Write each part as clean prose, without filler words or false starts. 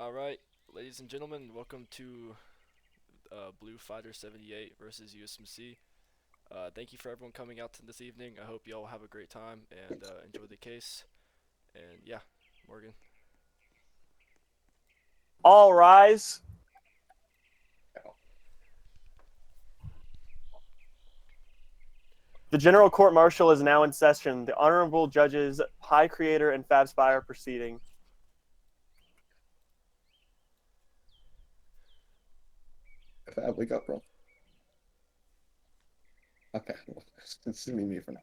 All right, ladies and gentlemen, welcome to bluefighter78 versus USMC. Thank you for everyone coming out to this evening. I hope you all have a great time and enjoy the case. And yeah, Morgan. All rise. The General Court Martial is now in session. The Honorable Judges High Creator and Fab Spire proceeding. Fab, wake up, bro. Okay, well, it's me for now.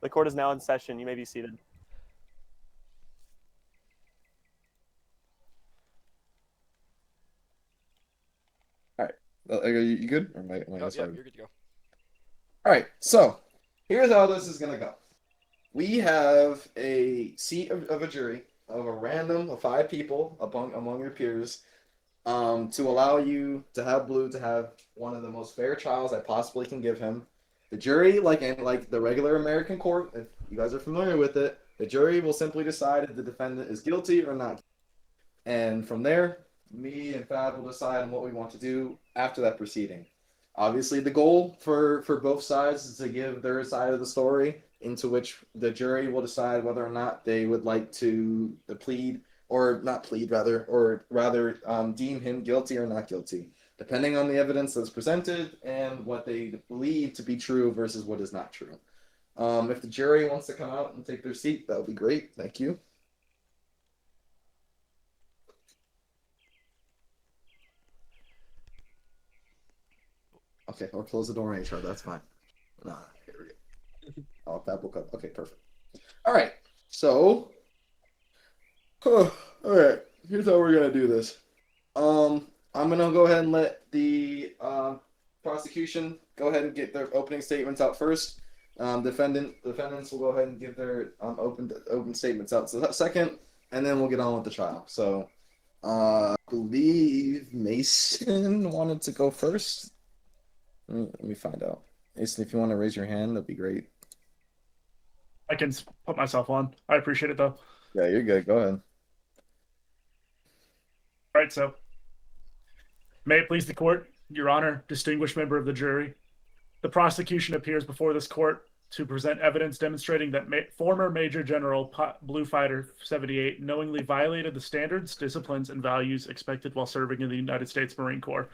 The court is now in session. You may be seated. All right, are you good? Or am I Oh, yeah, you're good to go. All right, so here's how this is gonna go. We have a seat of a jury of a random of 5 people among your peers, to allow you to have Blue to have one of the most fair trials I possibly can give him. The jury, like the regular American court, if you guys are familiar with it, the jury will simply decide if the defendant is guilty or not. And from there, me and Fab will decide on what we want to do after that proceeding. Obviously, the goal for both sides is to give their side of the story, into which the jury will decide whether or not they would like to plead, or not plead, rather deem him guilty or not guilty, depending on the evidence that's presented and what they believe to be true versus what is not true. If the jury wants to come out and take their seat, that would be great. Thank you. Okay, or close the door in HR. That's fine. Nah, here we go. Oh, that will cut. Okay, perfect. All right. So, all right. Here's how we're gonna do this. I'm gonna go ahead and let the prosecution go ahead and get their opening statements out first. Defendants will go ahead and give their open statements out second, and then we'll get on with the trial. So, I believe Mason wanted to go first. Let me find out. Mason, if you want to raise your hand, that'd be great. I can put myself on. I appreciate it, though. Yeah, you're good. Go ahead. All right, so may it please the court, Your Honor, distinguished member of the jury. The prosecution appears before this court to present evidence demonstrating that former Major General Bluefighter78 knowingly violated the standards, disciplines, and values expected while serving in the United States Marine Corps.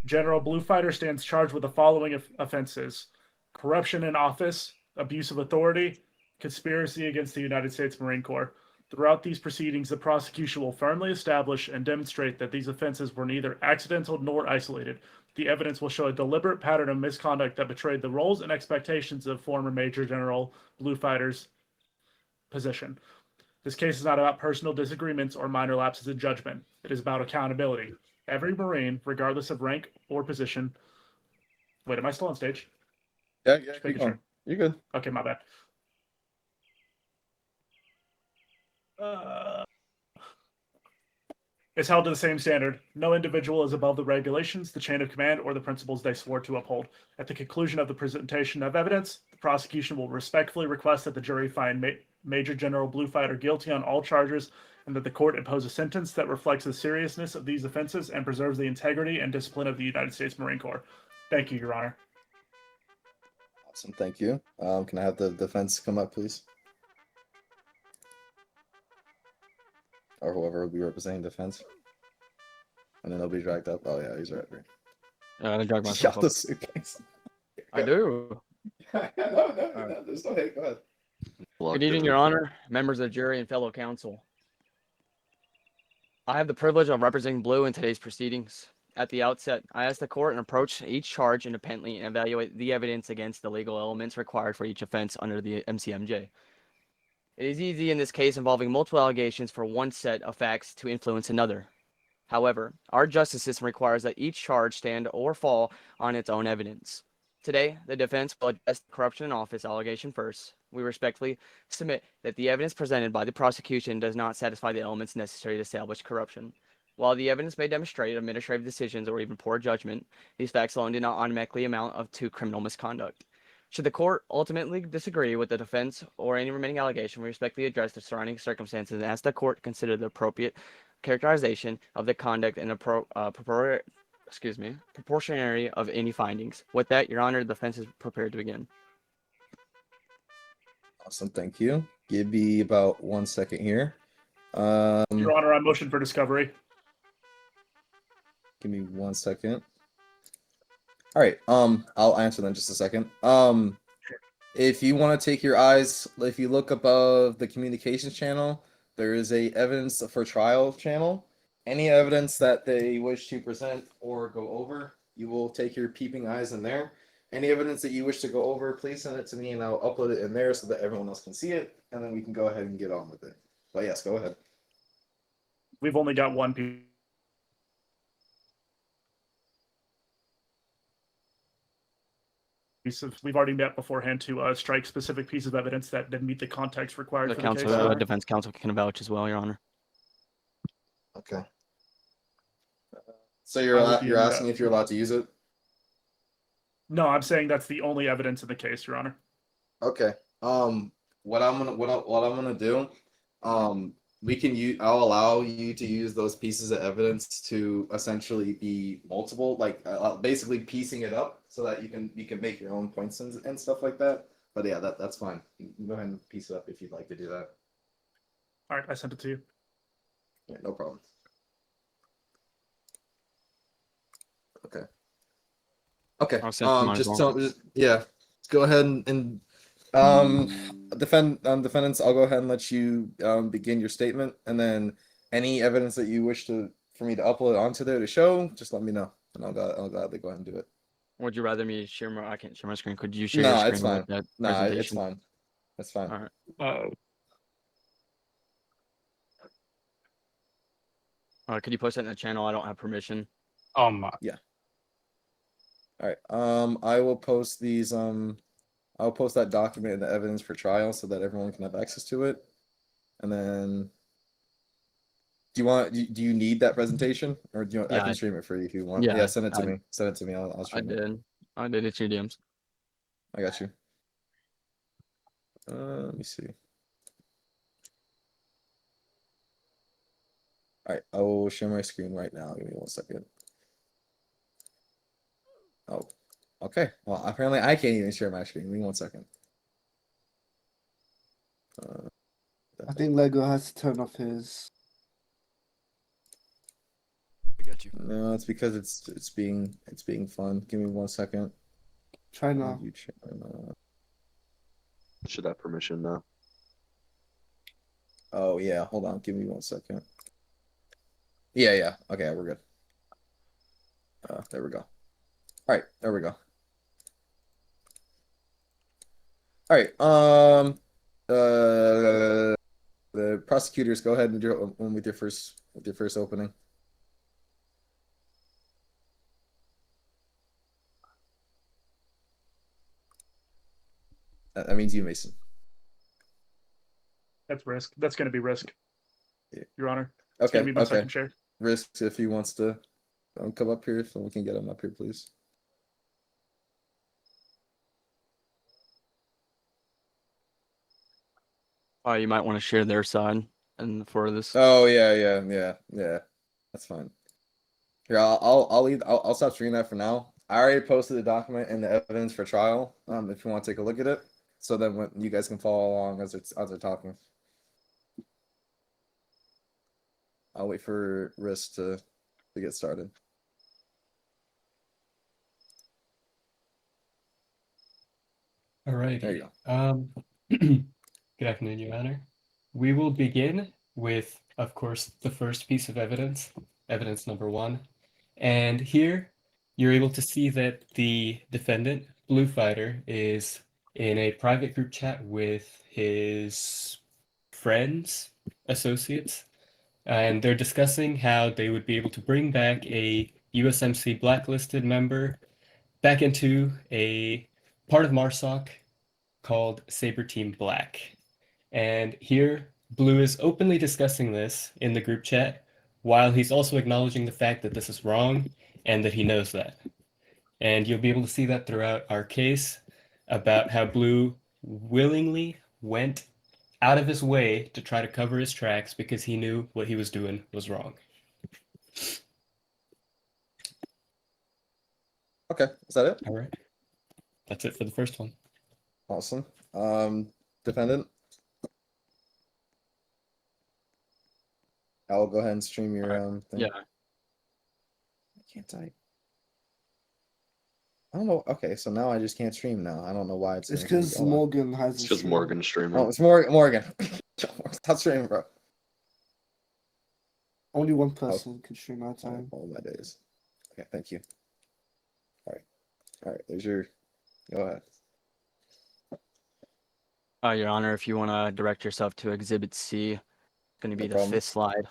General Bluefighter stands charged with the following offenses: corruption in office, abuse of authority, conspiracy against the United States Marine Corps. Throughout these proceedings, the prosecution will firmly establish and demonstrate that these offenses were neither accidental nor isolated. The evidence will show a deliberate pattern of misconduct that betrayed the roles and expectations of former Major General Bluefighter's position. This case is not about personal disagreements or minor lapses in judgment. It is about accountability. Every Marine, regardless of rank or position. Wait, am I still on stage? Yeah, Making sure. You're good. Okay, my bad. Is held to the same standard. No individual is above the regulations, the chain of command, or the principles they swore to uphold. At the conclusion of the presentation of evidence, the prosecution will respectfully request that the jury find Major General Bluefighter guilty on all charges, and that the court impose a sentence that reflects the seriousness of these offenses and preserves the integrity and discipline of the United States Marine Corps. Thank you, Your Honor. Awesome, thank you. Can I have the defense come up, please? Or whoever will be representing defense. And then they'll be dragged up. Oh yeah, he's right there. I drag myself Shut the up. suitcase. I do. No, there's no hate. Go ahead. Good evening, Your Honor, members of the jury, and fellow counsel. I have the privilege of representing Blue in today's proceedings. At the outset, I ask the court and approach each charge independently and evaluate the evidence against the legal elements required for each offense under the MCMJ. It is easy in this case involving multiple allegations for one set of facts to influence another. However, our justice system requires that each charge stand or fall on its own evidence. Today, the defense will address the corruption in office allegation first. We respectfully submit that the evidence presented by the prosecution does not satisfy the elements necessary to establish corruption. While the evidence may demonstrate administrative decisions or even poor judgment, these facts alone do not automatically amount to criminal misconduct. Should the court ultimately disagree with the defense or any remaining allegation, we respectfully address the surrounding circumstances and ask the court to consider the appropriate characterization of the conduct and proportionality of any findings. With that, Your Honor, the defense is prepared to begin. Awesome, thank you. Give me about 1 second here. Your Honor, I motion for discovery. Give me 1 second. All right. I'll answer that in just a second. If you want to take your eyes, if you look above the communications channel, there is a evidence for trial channel. Any evidence that they wish to present or go over, you will take your peeping eyes in there. Any evidence that you wish to go over, please send it to me and I'll upload it in there so that everyone else can see it, and then we can go ahead and get on with it. But yes, go ahead. We've only got one piece. We've already met beforehand to strike specific pieces of evidence that didn't meet the context required The for counsel, the case. defense counsel can vouch as well, Your Honor. Okay. So you're asking if you're allowed to use it? No, I'm saying that's the only evidence in the case, Your Honor. Okay. What I'm gonna do, I'll allow you to use those pieces of evidence to essentially be multiple, like basically piecing it up so that you can make your own points and stuff like that. But yeah, that's fine. You can go ahead and piece it up if you'd like to do that. All right, I sent it to you. Yeah, no problem. Okay. Okay. I'll send mine as well. Just go ahead and defendants, I'll go ahead and let you begin your statement, and then any evidence that you wish for me to upload onto there to show, just let me know, and I'll gladly go ahead and do it. Would you rather me share my? I can't share my screen. Could you share No, your screen it's fine. with that No, it's presentation? fine. That's fine. All right. Could you post that in the channel? I don't have permission. Yeah. All right. I will post these. I'll post that document and the evidence for trial so that everyone can have access to it. And then, do you need that presentation, or do you want, I can stream it for you if you want? Yeah, send it to me. Send it to me. I'll stream it. I did. It's your DMs. I got you. Let me see. All right, I will share my screen right now. Give me 1 second. Oh, okay. Well, apparently I can't even share my screen. Give me 1 second. I think Lego has to turn off his. I got you. No, it's because it's being fun. Give me 1 second. Try now. Should have permission now. Oh yeah, hold on. Give me 1 second. Yeah. Okay, we're good. There we go. All right, there we go. All right. The prosecutors, go ahead and do with your first opening. That means you, Mason. That's risk. That's going to be risk. Yeah. Your Honor. Okay. Give me my second share. Risks if he wants to come up here, so we can get him up here, please. You might want to share their side and for this. Oh yeah. That's fine. Here, I'll stop streaming that for now. I already posted the document and the evidence for trial. If you want to take a look at it, so then when you guys can follow along as they're talking. I'll wait for Risk to get started. All right. There you go. Good afternoon, Your Honor. We will begin with, of course, the first piece of evidence, evidence number 1. And here you're able to see that the defendant, Blue Fighter, is in a private group chat with his friends, associates, and they're discussing how they would be able to bring back a USMC blacklisted member back into a part of MARSOC called Saber Team Black. And here, Blue is openly discussing this in the group chat, while he's also acknowledging the fact that this is wrong and that he knows that. And you'll be able to see that throughout our case. about how Blue willingly went out of his way to try to cover his tracks because he knew what he was doing was wrong. Okay, is that it? All right. That's it for the first one. Awesome. Defendant, I'll go ahead and stream your thing. Yeah. I can't type. I don't know. Okay, so now I just can't stream now. I don't know why it's It's gonna because go on. Morgan has It's a because stream. Morgan's streaming. Oh, it's Morgan. Stop streaming, bro. Only one person can stream at a time. All my days. Okay, thank you. All right. There's your. Go ahead. Your Honor, if you want to direct yourself to Exhibit C, it's going to be No the problem. fifth slide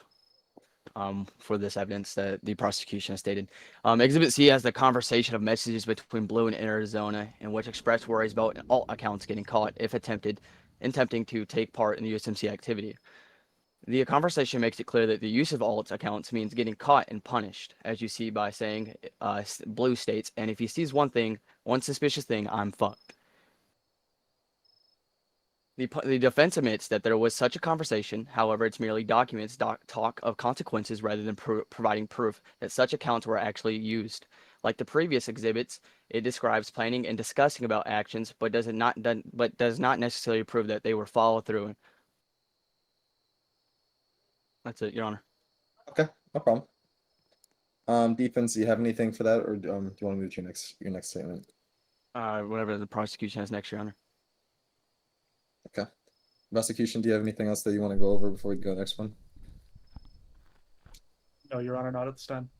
for this evidence that the prosecution has stated. Exhibit C has the conversation of messages between Blue and Arizona in which express worries about alt accounts getting caught if attempting to take part in the USMC activity. The conversation makes it clear that the use of alt accounts means getting caught and punished, as you see by saying, Blue states, and if he sees one suspicious thing, I'm fucked. The defense admits that there was such a conversation. However, it's merely documents talk of consequences rather than providing proof that such accounts were actually used. Like the previous exhibits, it describes planning and discussing about actions, but does not necessarily prove that they were followed through. That's it, Your Honor. Okay, no problem. Defense, do you have anything for that, or do you want to move to your next statement? Whatever the prosecution has next, Your Honor. Okay. Prosecution, do you have anything else that you want to go over before we go to the next one? No, Your Honor, not at this time.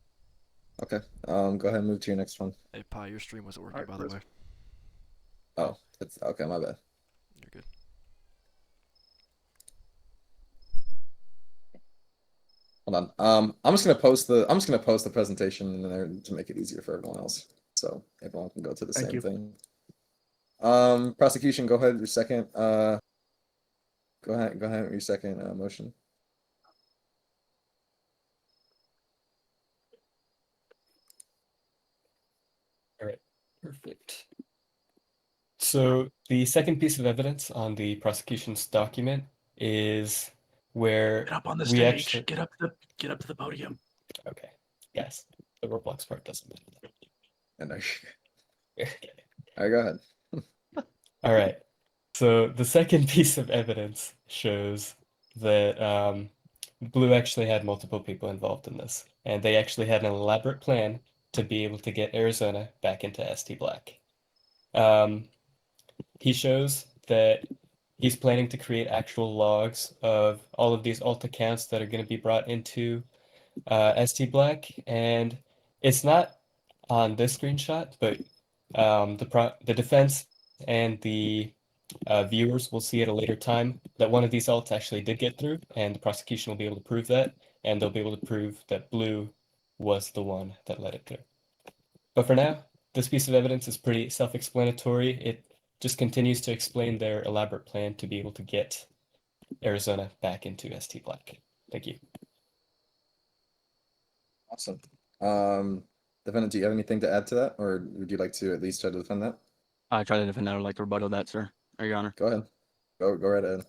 Okay. Go ahead and move to your next one. Hey, Pi, your stream wasn't working, Alright, by the way. Oh, it's okay. My bad. You're good. Hold on. I'm just gonna post the presentation in there to make it easier for everyone else, so everyone can go to the Thank same you. thing. Prosecution, go ahead. Your second. Go ahead. With your second motion. All right, perfect. So the second piece of evidence on the prosecution's document is where Get up on the we stage. actually. Get up to the podium. Okay, yes, the Roblox part doesn't matter. And I. Okay. All right, go ahead. All right. So the second piece of evidence shows that Blue actually had multiple people involved in this, and they actually had an elaborate plan to be able to get Arizona back into ST Black. He shows that he's planning to create actual logs of all of these alt accounts that are going to be brought into ST Black, and it's not on this screenshot, but the defense and the viewers will see at a later time that one of these alts actually did get through, and the prosecution will be able to prove that, and they'll be able to prove that Blue was the one that let it through. But for now, this piece of evidence is pretty self-explanatory. It just continues to explain their elaborate plan to be able to get Arizona back into ST Black. Thank you. Awesome. Defendant, do you have anything to add to that, or would you like to at least try to defend that? I try to defend that. I would like to rebuttal that, sir. Your Honor. Go ahead. Go right ahead.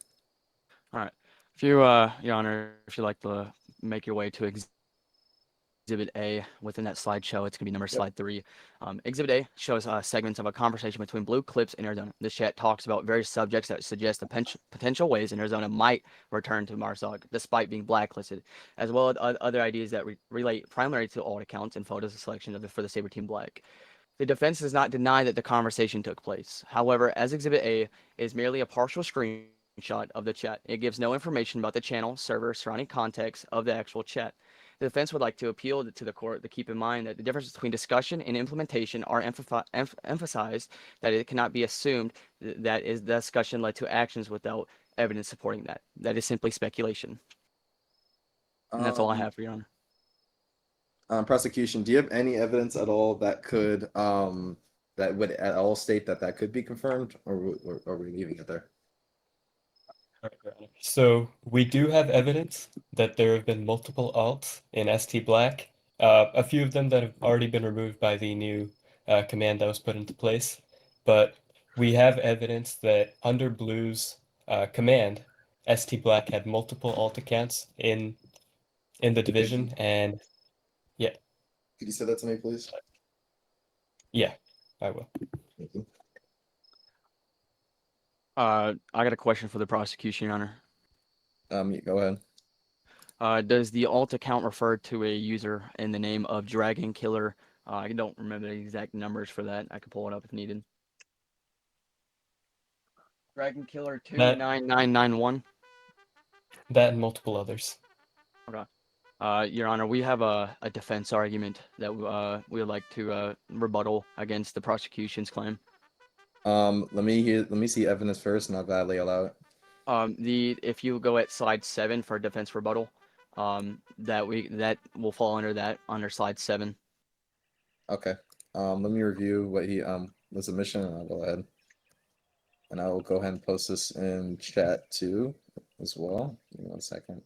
All right. If you, Your Honor, if you'd like to make your way to Exhibit A within that slideshow, it's going to be number slide 3. Exhibit A shows segments of a conversation between Blue, Clips, and Arizona. This chat talks about various subjects that suggest the potential ways in Arizona might return to MARSOC despite being blacklisted, as well as other ideas that relate primarily to alt accounts and photos of selection for the Saber Team Black. The defense does not deny that the conversation took place. However, as Exhibit A is merely a partial screenshot of the chat, it gives no information about the channel, server, surrounding context of the actual chat. The defense would like to appeal to the court to keep in mind that the difference between discussion and implementation are emphasized, that it cannot be assumed that the discussion led to actions without evidence supporting that. That is simply speculation. And that's all I have for you, Your Honor. Prosecution, do you have any evidence at all that could that would at all state that could be confirmed, or are we leaving it there? So we do have evidence that there have been multiple alts in ST Black, a few of them that have already been removed by the new command that was put into place. But we have evidence that under Blue's command, ST Black had multiple alt accounts in the division, and Could you say that to me, please? yeah, I will. Thank you. I got a question for the prosecution, Your Honor. Go ahead. Does the alt account refer to a user in the name of Dragon Killer? I don't remember the exact numbers for that. I can pull it up if needed. Dragon Killer 29991. That and multiple others. Your Honor, we have a defense argument that we would like to rebuttal against the prosecution's claim. Let me see evidence first, and I'll gladly allow it. If you go at slide 7 for defense rebuttal, that will fall under slide 7. Okay. Let me review what he the submission, and I'll go ahead. And I will go ahead and post this in chat too, as well. Give me 1 second.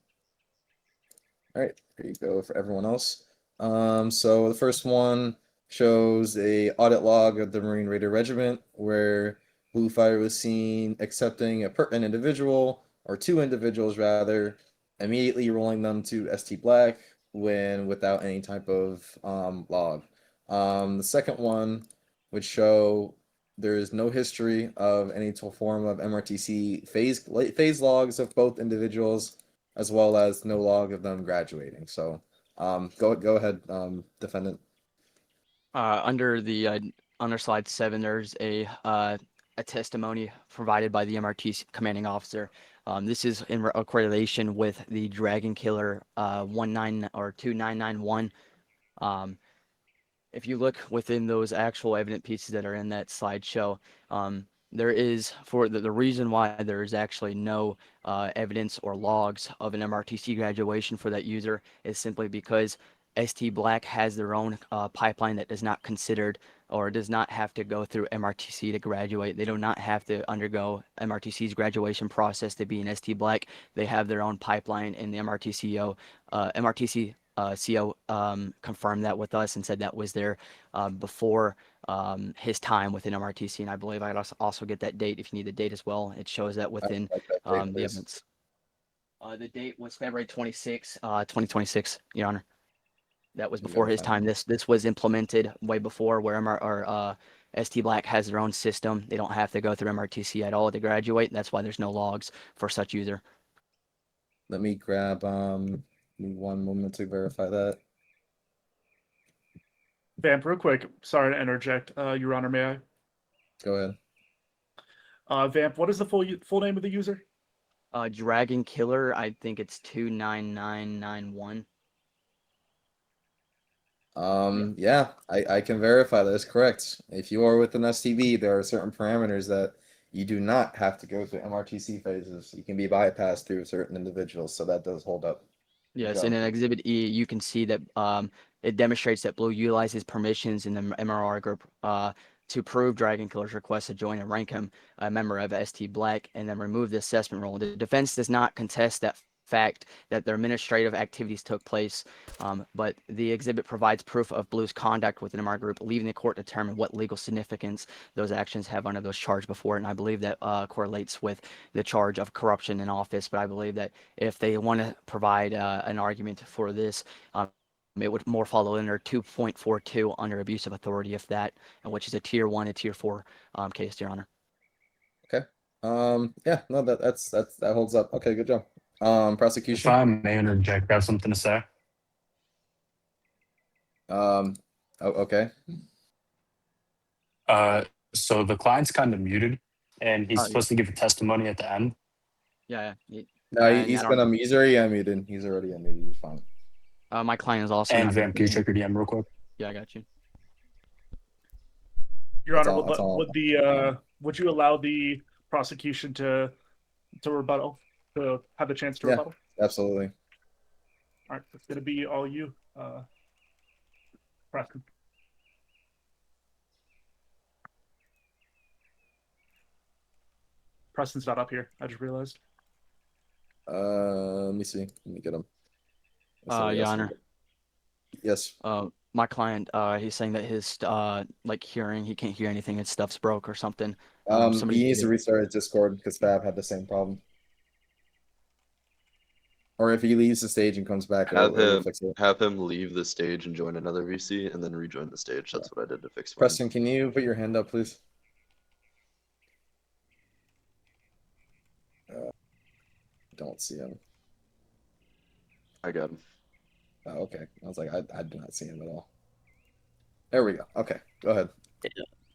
All right, here you go for everyone else. So the first one shows a audit log of the Marine Raider Regiment where Blue Fighter was seen accepting an individual, or 2 individuals rather, immediately rolling them to ST Black when without any type of log. The second one would show there is no history of any form of MRTC phase logs of both individuals, as well as no log of them graduating. So go ahead, defendant. Under slide 7, there's a testimony provided by the MRT commanding officer. This is in correlation with the Dragon Killer 2991. If you look within those actual evident pieces that are in that slideshow, there is, for the reason why there is actually no evidence or logs of an MRTC graduation for that user is simply because ST Black has their own pipeline that is not considered or does not have to go through MRTC to graduate. They do not have to undergo MRTC's graduation process to be an ST Black. They have their own pipeline, and the MRTC CO confirmed that with us and said that was there before his time within MRTC. And I believe I could also get that date if you need the date as well. It shows that within the evidence. The date was February 26, 2026, Your Honor. That was before his time. This was implemented way before, where ST Black has their own system. They don't have to go through MRTC at all to graduate. That's why there's no logs for such user. Let me grab me 1 moment to verify that. Vamp, real quick. Sorry to interject, Your Honor. May I? Go ahead. Vamp, what is the full name of the user? Dragon Killer, I think it's 29991. Yeah, I can verify that is correct. If you are with an STB, there are certain parameters that you do not have to go through MRTC phases. You can be bypassed through certain individuals, so that does hold up. Yes, and in Exhibit E, you can see that it demonstrates that Blue utilizes permissions in the MRR group to prove Dragon Killer's request to join and rank him a member of ST Black, and then remove the assessment role. The defense does not contest that fact that their administrative activities took place, but the exhibit provides proof of Blue's conduct within MR group, leaving the court to determine what legal significance those actions have under those charged before. And I believe that correlates with the charge of corruption in office. But I believe that if they want to provide an argument for this, it would more follow under 2.42 under abuse of authority, if that, which is a tier 1 and tier 4 case, Your Honor. Okay. Yeah, no, that holds up. Okay, good job. If Prosecution. I may interject, I have something to say. Okay. So the client's kind of muted, and he's Oh, supposed to give a testimony at the end. Yeah. No, he's been unmuted. He's already unmuted. He's already unmuted. He's fine. My client is also. And Vamp, can you check your DM real quick? Yeah, I got you. Your That's Honor, all- would you allow the prosecution to rebuttal, to have the chance to Yeah. rebuttal? Absolutely. All right, it's gonna be all you, Preston. Preston's not up here. I just realized. Let me see. Let me get him. Your Honor. Yes. my client, he's saying that his like hearing, he can't hear anything. His stuff's broke or something. Somebody He needs did to it. restart his Discord because Fab had the same problem. Or if he leaves the stage and comes back, it'll fix it. Have him leave the stage and join another VC and then rejoin the stage. That's what I did to fix mine. Preston, can you put your hand up, please? Don't see him. I got him. Oh, okay. I was like, I do not see him at all. There we go. Okay, go ahead.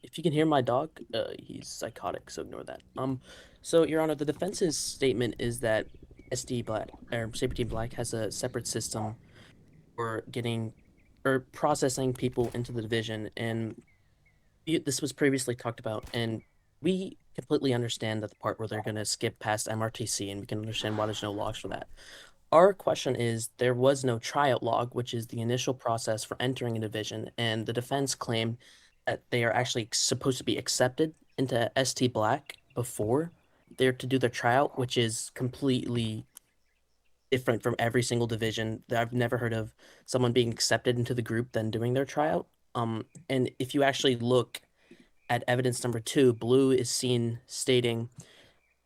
If you can hear my dog, he's psychotic, so ignore that. So Your Honor, the defense's statement is that SD Black or Saber Team Black has a separate system for getting or processing people into the division, and this was previously talked about, and we completely understand that the part where they're going to skip past MRTC, and we can understand why there's no logs for that. Our question is, there was no tryout log, which is the initial process for entering a division, and the defense claimed that they are actually supposed to be accepted into ST Black before they're to do their tryout, which is completely different from every single division. I've never heard of someone being accepted into the group then doing their tryout. And if you actually look at evidence number 2, Blue is seen stating,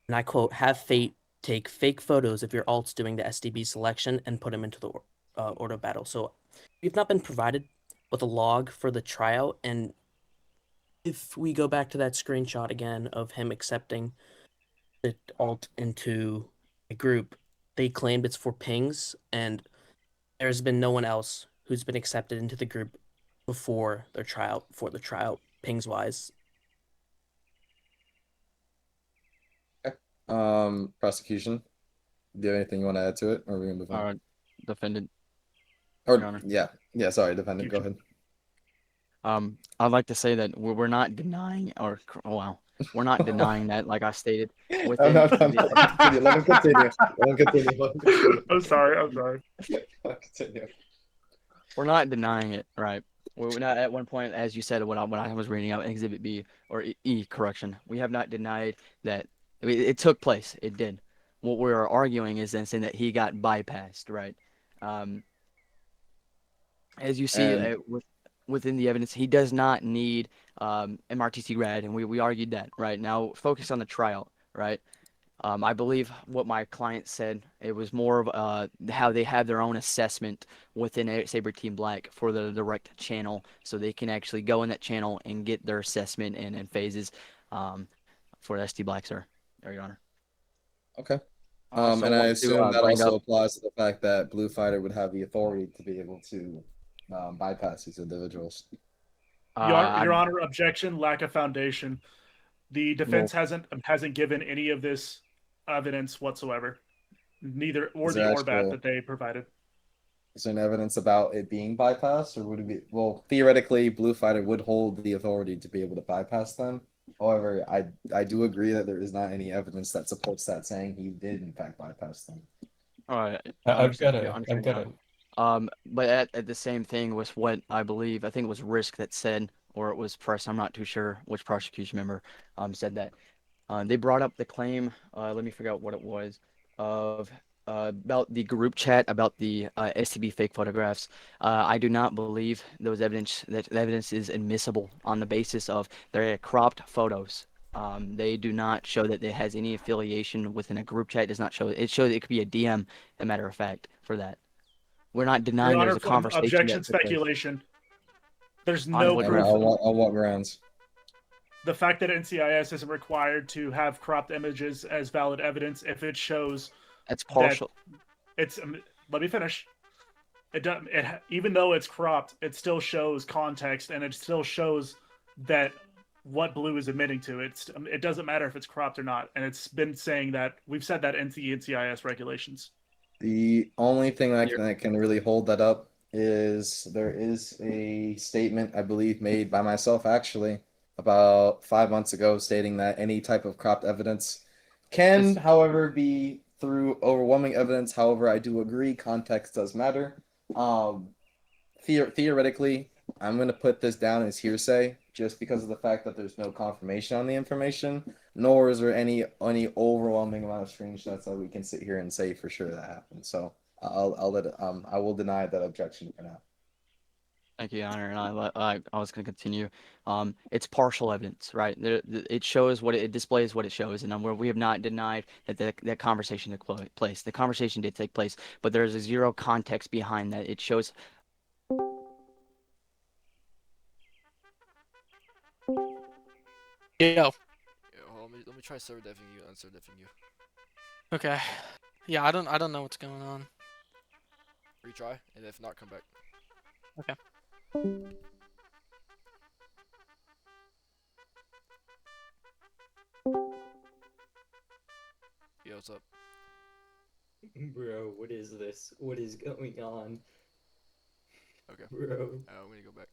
and I quote, "Have Fate take fake photos of your alts doing the SDB selection and put them into the order of battle." So we've not been provided with a log for the tryout, and if we go back to that screenshot again of him accepting the alt into a group, they claimed it's for pings, and there's been no one else who's been accepted into the group before their tryout, pings wise. Prosecution. Do you have anything you want to add to it, or are we gonna move on? Defendant. Or Your Honor. yeah. Sorry, defendant. Go ahead. I'd like to say that we're not denying, or wow, we're not denying that, like I stated. Within No. Continue. Let him continue. Let him continue. I'm sorry. Continue. We're not denying it, right? We're not at one point, as you said when I was reading out Exhibit B or E, correction. We have not denied that it took place. It did. What we're arguing is then saying that he got bypassed, right? As you see within the evidence, he does not need MRTC rad, and we argued that, right? Now focus on the tryout, right? I believe what my client said, it was more of how they have their own assessment within Saber Team Black for the direct channel, so they can actually go in that channel and get their assessment and phases for SD Black, sir, Your Honor. Okay. Also and I want to, assume that bring also up- applies to the fact that Blue Fighter would have the authority to be able to bypass these individuals. Your Honor, objection, lack of foundation. The defense hasn't given any of this evidence whatsoever, neither or the ORBAT that they provided. Is there any evidence about it being bypassed, or would it be? Well, theoretically, Blue Fighter would hold the authority to be able to bypass them. However, I do agree that there is not any evidence that supports that, saying he did in fact bypass them. All right, I've got it. But at the same thing was what I believe, I think it was Risk that said, or it was Press, I'm not too sure which prosecution member said that. They brought up the claim, let me figure out what it was, of about the group chat about the STB fake photographs. I do not believe that evidence is admissible on the basis of their cropped photos. They do not show that it has any affiliation within a group chat. It does not show it. Shows it could be a DM, a matter of fact, for that. We're not denying Your there's Honor, a conversation. objection, speculation. There's no what proof. On what grounds? The fact that NCIS isn't required to have cropped images as valid evidence if it shows that's partial. It's let me finish. Even though it's cropped, it still shows context, and it still shows that what Blue is admitting to. It doesn't matter if it's cropped or not, and it's been saying that. We've said that in the NCIS regulations. The only thing that can really hold that up is there is a statement, I believe, made by myself actually about 5 months ago, stating that any type of cropped evidence can, however, be through overwhelming evidence. However, I do agree context does matter. Theoretically, I'm going to put this down as hearsay just because of the fact that there's no confirmation on the information, nor is there any overwhelming amount of screenshots that we can sit here and say for sure that happened. So I will deny that objection for now. Thank you, Your Honor. And I was going to continue. It's partial evidence, right? It shows what it displays what it shows, and we have not denied that that conversation took place. The conversation did take place, but there's a zero context behind that. It shows. Yo. Yeah, hold on, let me try server diffing you, unserver diffing you. Okay. Yeah, I don't know what's going on. Retry, and if not, come back. Okay. Yo, what's up? Bro, what is this? What is going on? Okay. Bro. I'm gonna go back.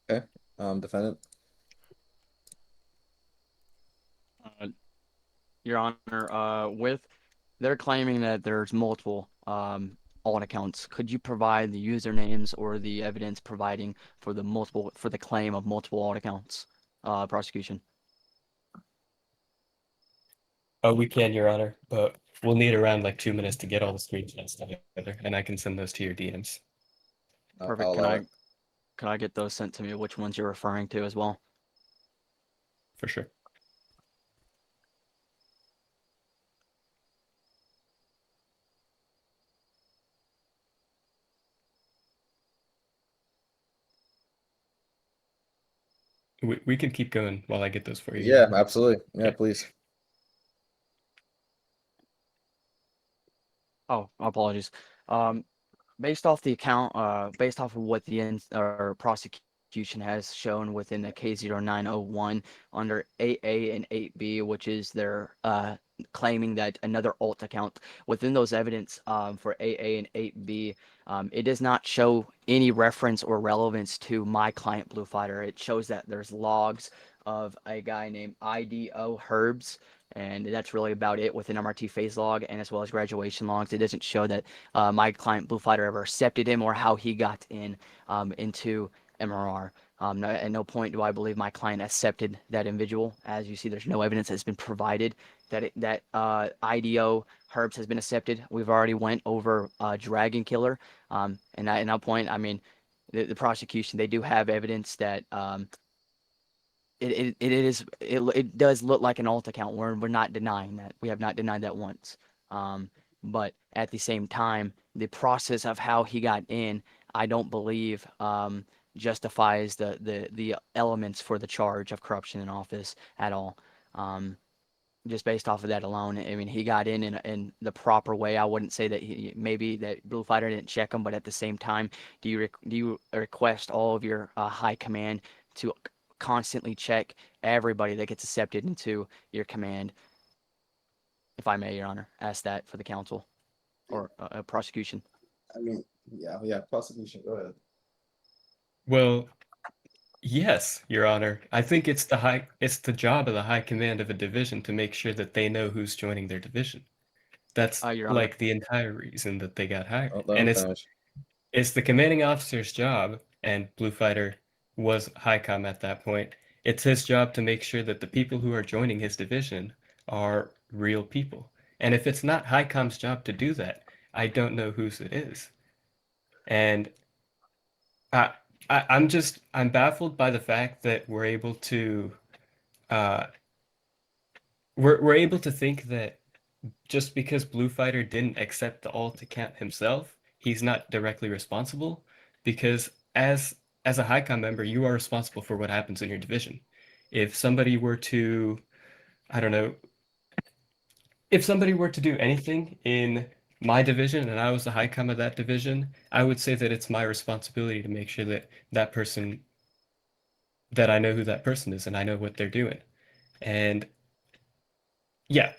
Okay. Defendant. Your Honor, with they're claiming that there's multiple alt accounts. Could you provide the usernames or the evidence providing for the claim of multiple alt accounts? Prosecution. Oh, we can, Your Honor, but we'll need around like 2 minutes to get all the screenshots together, and I can send those to your DMs. Perfect. I'll allow it. Can I get those sent to me? Which ones you're referring to as well? For sure. We can keep going while I get those for you. Yeah, absolutely. Yeah, Okay. please. Oh, apologies. Based off the account, based off of what the prosecution has shown within the K0901 under 8A and 8B, which is their claiming that another alt account within those evidence for 8A and 8B, it does not show any reference or relevance to my client Blue Fighter. It shows that there's logs of a guy named IDO Herbs, and that's really about it within MRT phase log and as well as graduation logs. It doesn't show that my client Blue Fighter ever accepted him or how he got into MRR. At no point do I believe my client accepted that individual. As you see, there's no evidence that's been provided that IDO Herbs has been accepted. We've already went over Dragon Killer, and at no point, I mean, the prosecution, they do have evidence that it does look like an alt account. We're not denying that. We have not denied that once. But at the same time, the process of how he got in, I don't believe justifies the elements for the charge of corruption in office at all. Just based off of that alone, I mean, he got in the proper way. I wouldn't say that maybe that Blue Fighter didn't check him, but at the same time, do you request all of your high command to constantly check everybody that gets accepted into your command. If I may, Your Honor, ask that for the counsel or prosecution. I mean, yeah, prosecution. Go ahead. Well, yes, Your Honor. I think it's the job of the high command of a division to make sure that they know who's joining their division. That's Your Honor. like the entire reason that they got hired. Oh, let And him finish. it's the commanding officer's job, and Blue Fighter was HICOM at that point. It's his job to make sure that the people who are joining his division are real people. And if it's not HICOM's job to do that, I don't know whose it is. And I'm baffled by the fact that we're able to we're able to think that just because Blue Fighter didn't accept the alt account himself, he's not directly responsible, because as a HICOM member, you are responsible for what happens in your division. If somebody were to, I don't know, if somebody were to do anything in my division and I was the HICOM of that division, I would say that it's my responsibility to make sure that that person, that I know who that person is and I know what they're doing. And yeah,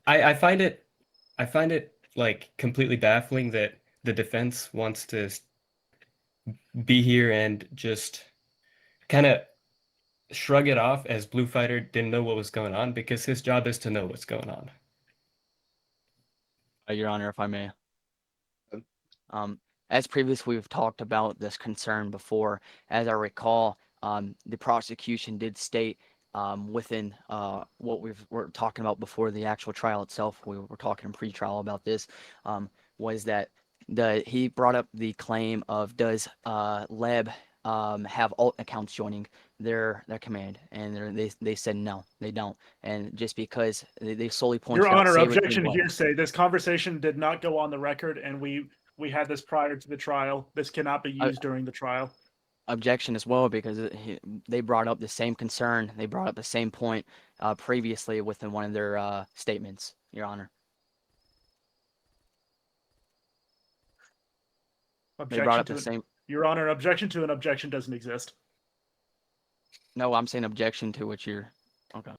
I find it like completely baffling that the defense wants to be here and just kind of shrug it off as Blue Fighter didn't know what was going on, because his job is to know what's going on. Your Honor, if I may. As previously we've talked about this concern before, as I recall, the prosecution did state within what we're talking about before the actual trial itself, we were talking in pre-trial about this, was that he brought up the claim of, does Leb have alt accounts joining their command, and they said no, they don't. And just because they solely pointed Your out Honor, Saber objection Team Black. hearsay. This conversation did not go on the record, and we had this prior to the trial. This cannot be used during the trial. Objection as well, because they brought up the same concern. They brought up the same point previously within one of their statements, Your Honor. They brought up the same. Your Honor, objection to an objection doesn't exist. No, I'm saying objection to what you're. Okay.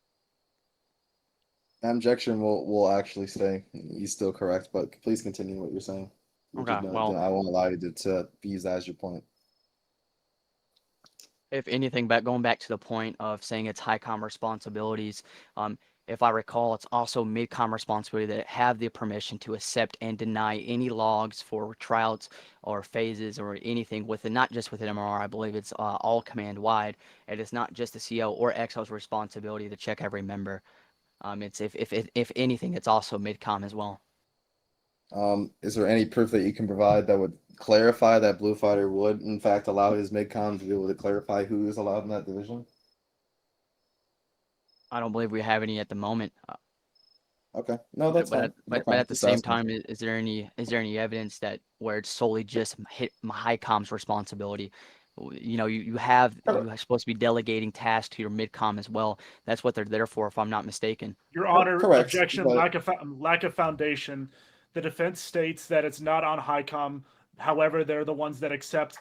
Objection will actually stay. He's still correct, but please continue what you're saying. Okay, well, I won't allow you to use that as your point. If anything, going back to the point of saying it's HICOM responsibilities, if I recall, it's also MIDCOM responsibility that have the permission to accept and deny any logs for tryouts or phases or anything within, not just within MRR. I believe it's all command wide. It is not just the CO or XO's responsibility to check every member. It's if anything, it's also MIDCOM as well. Is there any proof that you can provide that would clarify that Blue Fighter would, in fact, allow his MIDCOM to be able to clarify who is allowed in that division? I don't believe we have any at the moment. Okay, no, that's fine. But at the same time, is there any evidence that where it's solely just HICOM's responsibility? You know, you're supposed to be delegating tasks to your MIDCOM as well. That's what they're there for, if I'm not mistaken. Your Honor, correct, objection, but... lack of foundation. The defense states that it's not on HICOM. However, they're the ones that accept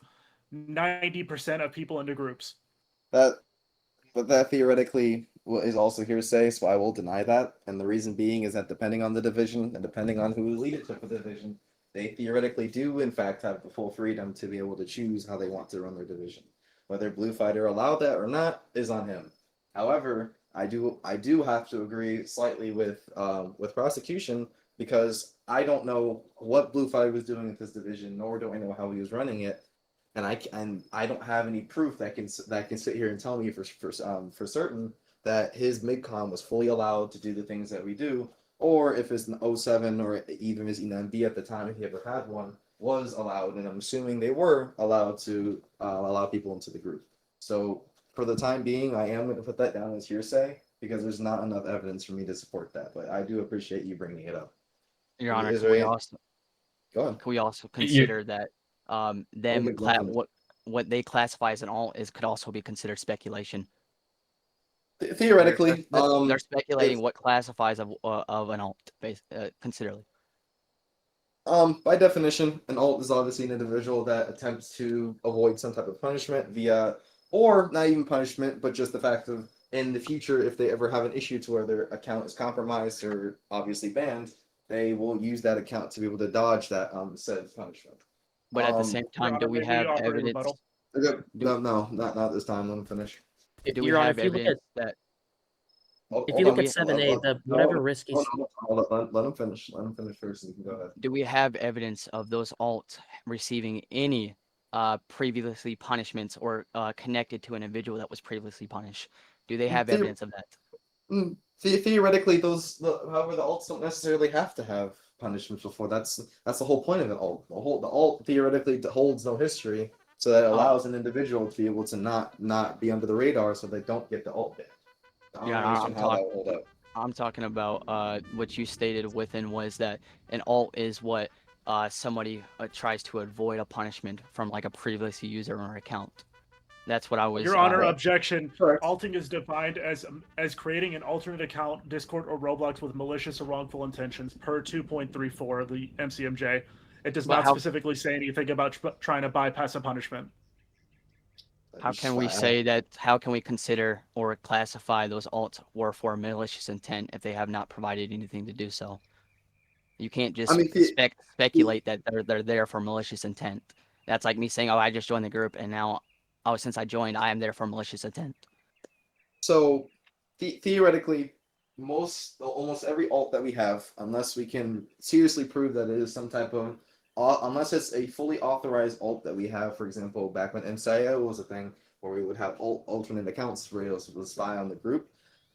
90% of people into groups. But that theoretically is also hearsay, so I will deny that. And the reason being is that depending on the division and depending on who leadership of the division, they theoretically do, in fact, have the full freedom to be able to choose how they want to run their division. Whether Blue Fighter allowed that or not is on him. However, I do have to agree slightly with prosecution, because I don't know what Blue Fighter was doing with this division, nor do I know how he was running it, and I don't have any proof that can sit here and tell me for certain that his MIDCOM was fully allowed to do the things that we do, or if his 07 or even his E9B at the time, if he ever had one, was allowed, and I'm assuming they were allowed to allow people into the group. So for the time being, I am going to put that down as hearsay, because there's not enough evidence for me to support that, but I do appreciate you bringing it up. Your Honor, can we also consider that what they classify as an alt could also be considered speculation? Theoretically, they're speculating what classifies of an alt, considerably. By definition, an alt is obviously an individual that attempts to avoid some type of punishment via or not even punishment, but just the fact of in the future, if they ever have an issue to where their account is compromised or obviously banned, they will use that account to be able to dodge that said punishment. But at the same Your time, Honor, do we may have offer a evidence? rebuttal? No, not this time. Let me finish. Do we Your Honor, have if you look evidence at that? if you Hold look on. at 7A, the No, whatever risk hold is on, let him finish. Let him finish first, and you can go ahead. Do we have evidence of those alts receiving any previously punishments or connected to an individual that was previously punished? Do they have evidence of that? Theoretically, however, the alts don't necessarily have to have punishments before. That's the whole point of an alt. The alt theoretically holds no history, so that allows an individual to be able to not be under the radar, so they don't get the alt ban. I don't understand how that will hold up. I'm talking about what you stated within was that an alt is what somebody tries to avoid a punishment from like a previous user or account. That's what I was. Your Honor, objection. Correct. Alting is defined as creating an alternate account, Discord or Roblox with malicious or wrongful intentions per 2.34 of the MCMJ. It does not specifically say anything about trying to bypass a punishment. How can we say that? How can we consider or classify those alts were for malicious intent if they have not provided anything to do so? You can't just speculate that they're there for malicious intent. That's like me saying, "Oh, I just joined the group, and now, oh, since I joined, I am there for malicious intent." So, theoretically, almost every alt that we have, unless we can seriously prove that it is some type of, unless it's a fully authorized alt that we have, for example, back when MCIO was a thing where we would have alternate accounts for able to spy on the group,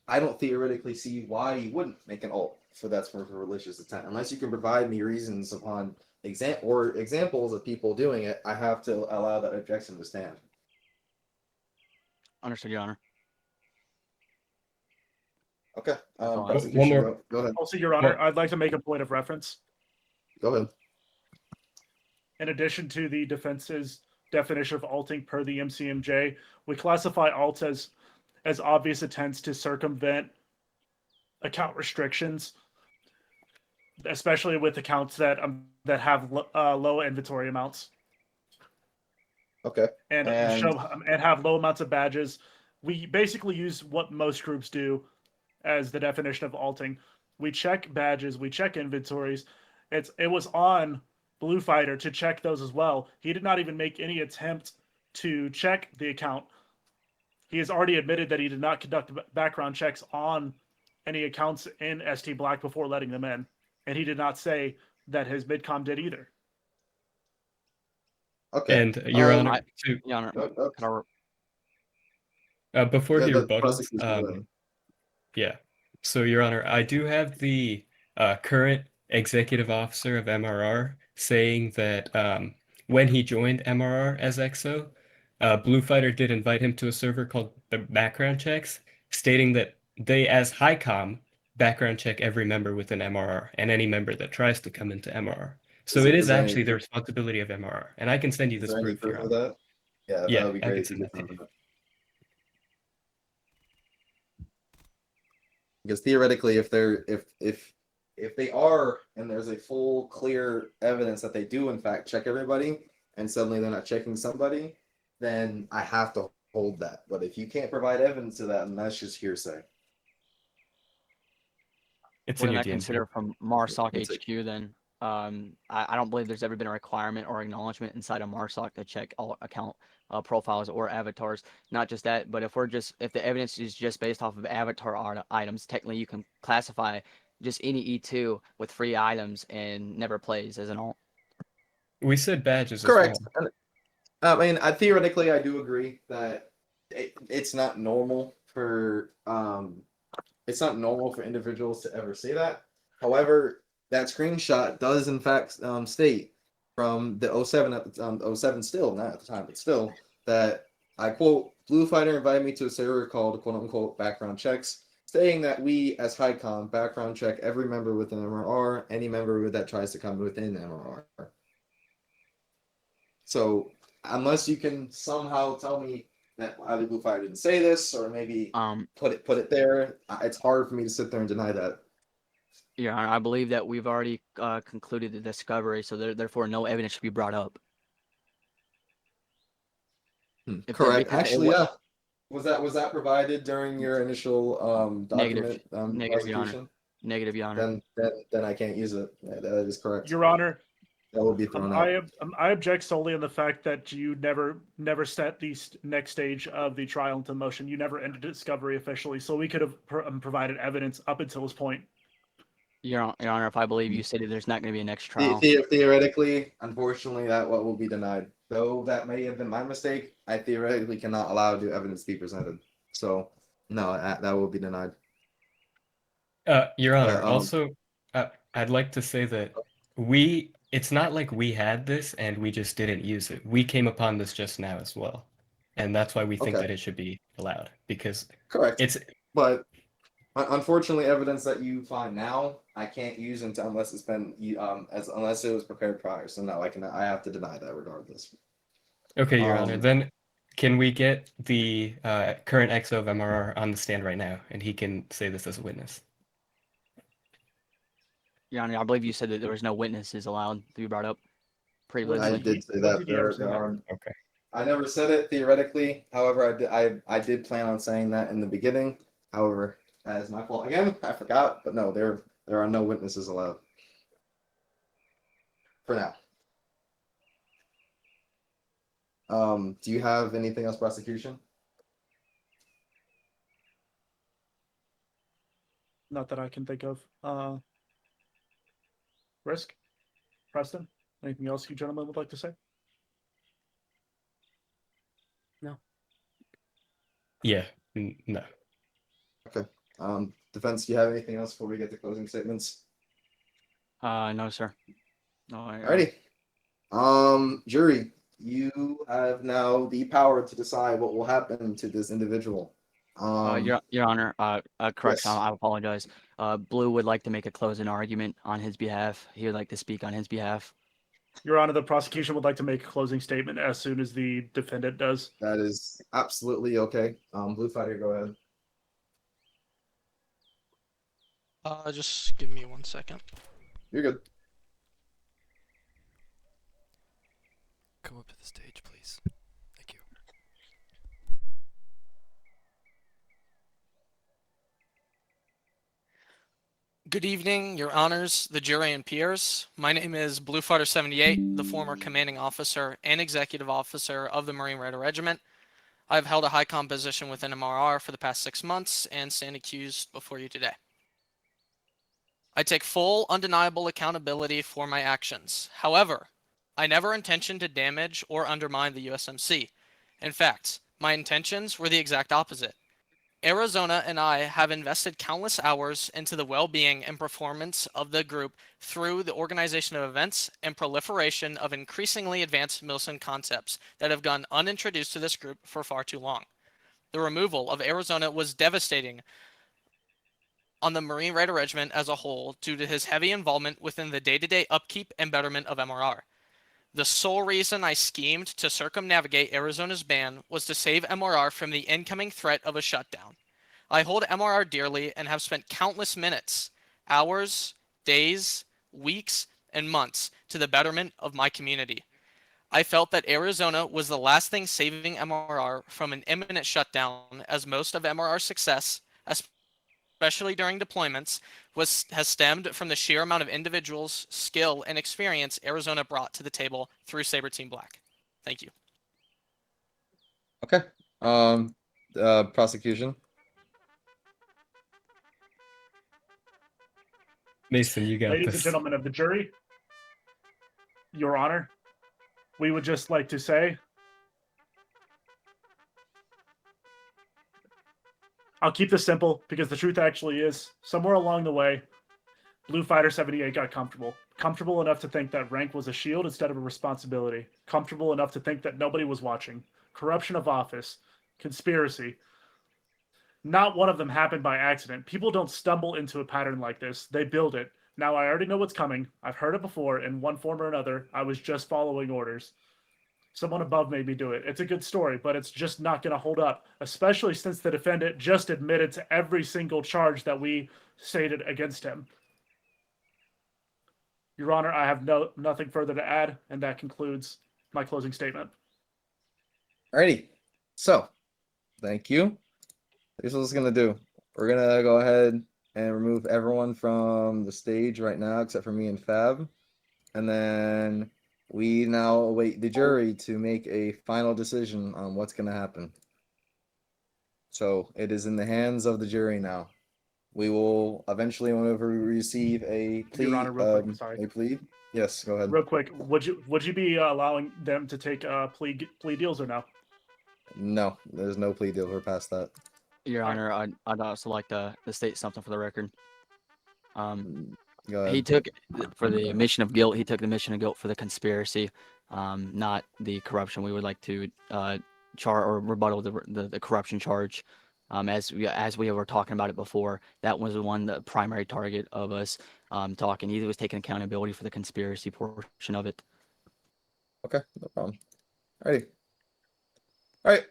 I don't theoretically see why you wouldn't make an alt for that's for malicious intent, unless you can provide me reasons upon examples of people doing it. I have to allow that objection to stand. Understood, Your Honor. Okay. One more. Go ahead. Also, Your Honor, I'd like to make a point of reference. Go ahead. In addition to the defense's definition of alting per the MCMJ, we classify alts as obvious attempts to circumvent account restrictions, especially with accounts that have low inventory amounts. Okay. And have low amounts of badges. We basically use what most groups do as the definition of alting. We check badges, we check inventories. It was on Blue Fighter to check those as well. He did not even make any attempt to check the account. He has already admitted that he did not conduct background checks on any accounts in ST Black before letting them in. And he did not say that his midcom did either. Okay. And Your Honor, before he rebuttals, yeah. So, Your Honor, I do have the current executive officer of MRR saying that when he joined MRR as EXO, Blue Fighter did invite him to a server called the Background Checks, stating that they, as HighCom, background check every member within MRR and any member that tries to come into MRR. So it is actually the responsibility of MRR, and I can send you this proof. Of that? Yeah, that would be great. I can send that to you. Because theoretically, if they are, and there's a full, clear evidence that they do in fact check everybody, and suddenly they're not checking somebody, then I have to hold that. But if you can't provide evidence to that, then that's just hearsay. What did I consider from MARSOC HQ then? I don't believe there's ever been a requirement or acknowledgement inside of MARSOC to check all account profiles or avatars. Not just that, but if the evidence is just based off of avatar items, technically you can classify just any E2 with free items and never plays as an alt. We said badges. Correct. As well. I mean, theoretically, I do agree that it's not normal for individuals to ever say that. However, that screenshot does in fact state from the 07 at the 07 still, not at the time, but still, that I quote, Blue Fighter invited me to a server called quote unquote background checks, saying that we as HighCom background check every member within MRR, any member that tries to come within MRR. So unless you can somehow tell me that either Blue Fighter didn't say this or maybe put it there, it's hard for me to sit there and deny that. Yeah, I believe that we've already concluded the discovery, so therefore no evidence should be brought up. If the- Correct. because it Actually, wa- yeah. Was that provided during your initial Negative, document negative, Your Honor. prosecution? Negative, Your Honor. Then I can't use it. Yeah, that is correct. Your Honor, That will be thrown out. I object solely on the fact that you never set the next stage of the trial into motion. You never ended discovery officially, so we could have provided evidence up until this point. Your Honor, if I believe you stated there's not going to be a next The- trial. Theoretically, unfortunately, that what will be denied. Though that may have been my mistake, I theoretically cannot allow the evidence to be presented. So, no, that will be denied. Your Honor, um, also, I'd like to say that it's not like we had this and we just didn't use it. We came upon this just now as well. And that's why we think Okay. that it should be allowed, because Correct. it's But unfortunately, evidence that you find now, I can't use unless it's been unless it was prepared prior. So no, I have to deny that regardless. okay, Your Honor. Um, Then can we get the current XO of MRR on the stand right now, and he can say this as a witness? Your Honor, I believe you said that there was no witnesses allowed to be brought up I previously. did say What that did you ever say? there are. Okay. I never said it theoretically. However, I did plan on saying that in the beginning. However, that is my fault again. I forgot. But no, there are no witnesses allowed for now. Do you have anything else, prosecution? Not that I can think of. Risk? Preston? Anything else you gentlemen would like to say? Yeah. No. Okay. Defense, do you have anything else before we get to closing statements? No, sir. No, Alrighty. Jury, you have now the power to decide what will happen to this individual. Your Honor, correction, yes. I apologize. Blue would like to make a closing argument on his behalf. He would like to speak on his behalf. Your Honor, the prosecution would like to make a closing statement as soon as the defendant does. That is absolutely okay. Blue Fighter, go ahead. Just give me 1 second. You're good. Come up to the stage, please. Thank you. Good evening, Your Honors, the jury and peers. My name is bluefighter78, the former commanding officer and executive officer of the Marine Raider Regiment. I've held a high-com position within MRR for the past 6 months and stand accused before you today. I take full, undeniable accountability for my actions. However, I never intentioned to damage or undermine the USMC. In fact, my intentions were the exact opposite. Arizona and I have invested countless hours into the well-being and performance of the group through the organization of events and proliferation of increasingly advanced Milsim concepts that have gone unintroduced to this group for far too long. The removal of Arizona was devastating on the Marine Raider Regiment as a whole due to his heavy involvement within the day-to-day upkeep and betterment of MRR. The sole reason I schemed to circumnavigate Arizona's ban was to save MRR from the incoming threat of a shutdown. I hold MRR dearly and have spent countless minutes, hours, days, weeks, and months to the betterment of my community. I felt that Arizona was the last thing saving MRR from an imminent shutdown, as most of MRR's success, especially during deployments, has stemmed from the sheer amount of individuals, skill, and experience Arizona brought to the table through Saber Team Black. Thank you. Okay. Prosecution. Mason, you got Ladies and this. gentlemen of the jury, Your Honor, we would just like to say, I'll keep this simple because the truth actually is, somewhere along the way, bluefighter78 got comfortable. Comfortable enough to think that rank was a shield instead of a responsibility. Comfortable enough to think that nobody was watching. Corruption of office. Conspiracy. Not one of them happened by accident. People don't stumble into a pattern like this. They build it. Now I already know what's coming. I've heard it before in one form or another. I was just following orders. Someone above made me do it. It's a good story, but it's just not going to hold up, especially since the defendant just admitted to every single charge that we stated against him. Your Honor, I have nothing further to add, and that concludes my closing statement. Alrighty. So, thank you. Here's what it's gonna do. We're gonna go ahead and remove everyone from the stage right now, except for me and Fab. And then we now await the jury to make a final decision on what's gonna happen. So it is in the hands of the jury now. We will eventually, whenever we receive a plea, Your Honor, real quick, sorry. a plea. Yes, go ahead. Real quick, would you be allowing them to take plea deals or no? No, there's no plea deal. We're past that. Your Honor, I'd also like to state something for the record. Go ahead. He took for the admission of guilt. He took the admission of guilt for the conspiracy, not the corruption. We would like to rebuttal the corruption charge. As we were talking about it before, that was the primary target of us talking. He was taking accountability for the conspiracy portion of it. Okay, no problem. Alrighty. All right.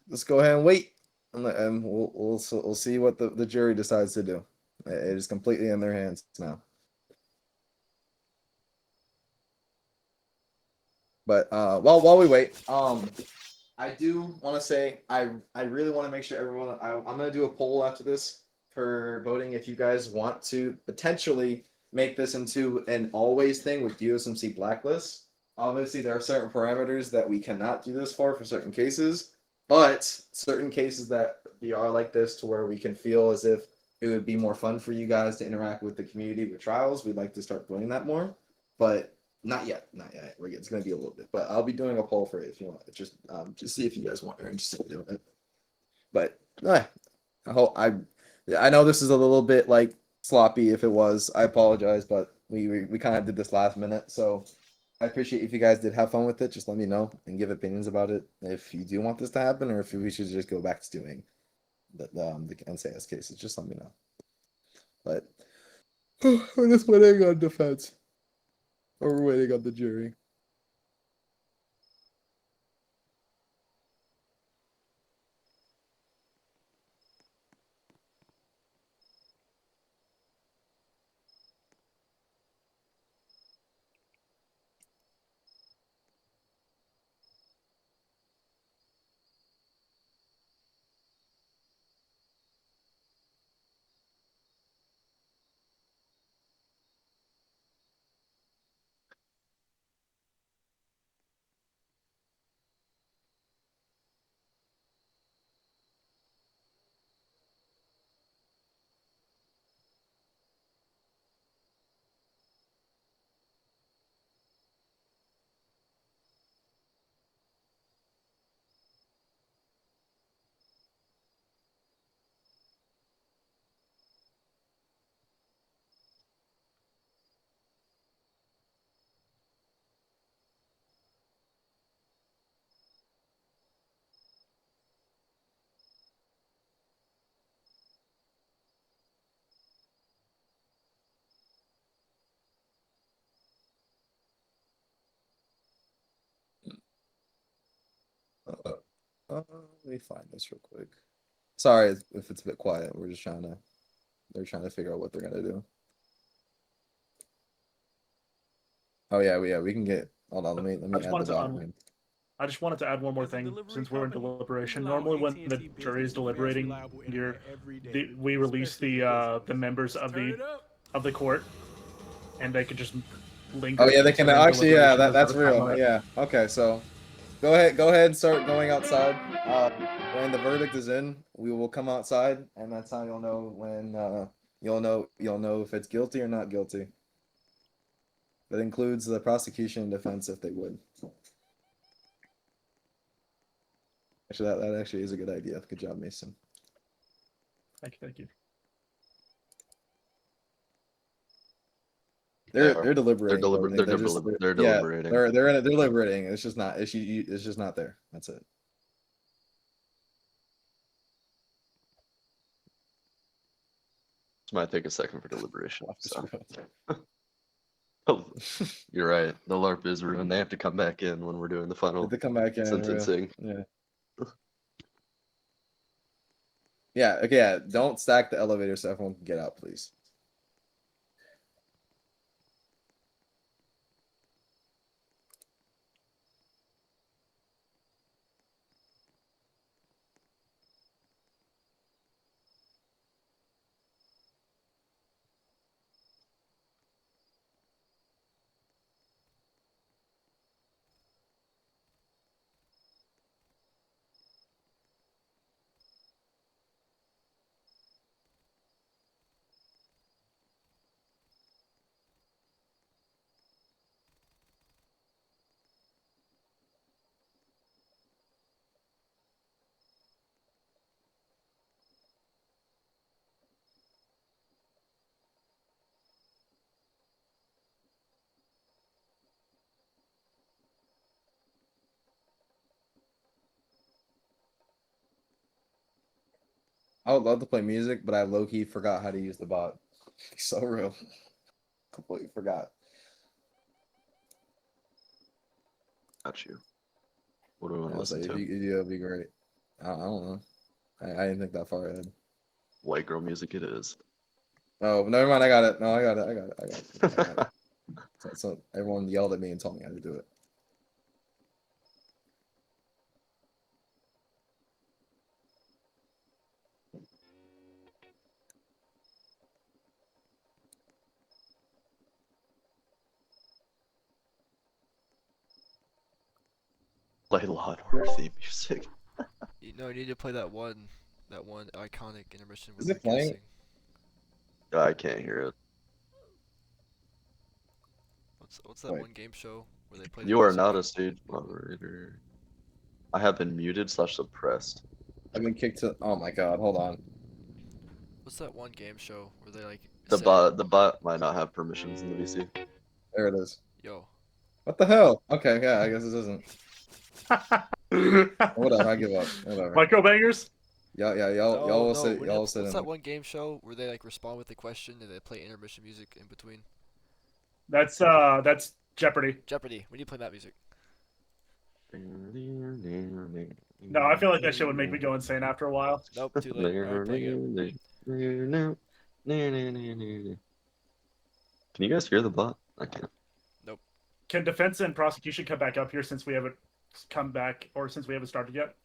Let's go ahead and wait, and we'll see what the jury decides to do. It is completely in their hands now. But while we wait, I do want to say I really want to make sure everyone. I'm gonna do a poll after this for voting if you guys want to potentially make this into an always thing with USMC blacklist. Obviously, there are certain parameters that we cannot do this for certain cases, but certain cases that we are like this to where we can feel as if it would be more fun for you guys to interact with the community with trials. We'd like to start doing that more, but not yet. It's going to be a little bit, but I'll be doing a poll for it if you want. Just see if you guys want. Are interested in doing it. But I know this is a little bit like sloppy. If it was, I apologize, but we kind of did this last minute, so. I appreciate if you guys did have fun with it. Just let me know and give opinions about it if you do want this to happen, or if we should just go back to doing the NCIS cases. Just let me know. But we're just waiting on defense, or we're waiting on the jury. Let me find this real quick. Sorry if it's a bit quiet. They're trying to figure out what they're gonna do. Oh yeah, we can get. Hold on, let me add the document. I just wanted to add one more thing since we're in deliberation. Normally, when the jury is deliberating, we release the members of the court, and they could just linger. Oh yeah, they can actually. Yeah, that's Time real. limit. Yeah. Okay, so go ahead and start going outside. When the verdict is in, we will come outside, and that's how you'll know when you'll know if it's guilty or not guilty. That includes the prosecution and defense if they would. Actually, that actually is a good idea. Good job, Mason. Thank you. They're deliberating. They're deliberating. They're deliberating. It's just not. It's just not there. That's it. This might take a second for deliberation. So. You're right. The LARP is ruined. They have to come back in when we're doing the final They come back in sentencing. Yeah. Okay. Yeah. Don't stack the elevator so everyone can get out, please. I would love to play music, but I low-key forgot how to use the bot. So real. Completely forgot. Got you. What do we want to I was listen like, to? it'd be great. I don't know. I didn't think that far ahead. White girl music it is. Oh, never mind. I got it. No, I got it. So everyone yelled at me and told me how to do it. Play Law and Order theme music. You know, you need to play that one iconic intermission. Is with it playing? guessing. I can't hear it. What's that Wait. one game show where they play? the You are music? not a stage moderator. I have been muted / suppressed. I've been kicked to. Oh my god! Hold on. What's that one game show where they like? The say, bot might not have permissions in the VC. There it is. Yo, What the hell? Okay, yeah. I guess this isn't. Whatever. I give up. Whatever. Micro bangers. Y'all no, will no, sit. when Y'all will it's- sit What's in. that one game show where they like respond with a question and they play intermission music in between? That's Jeopardy. Jeopardy. We need to play that music. No, I feel like that shit would make me go insane after a while. Nope, too late. Alright, play it. Can you guys hear the bot? I can't. Can defense and prosecution come back up here since we haven't come back or since we haven't started yet?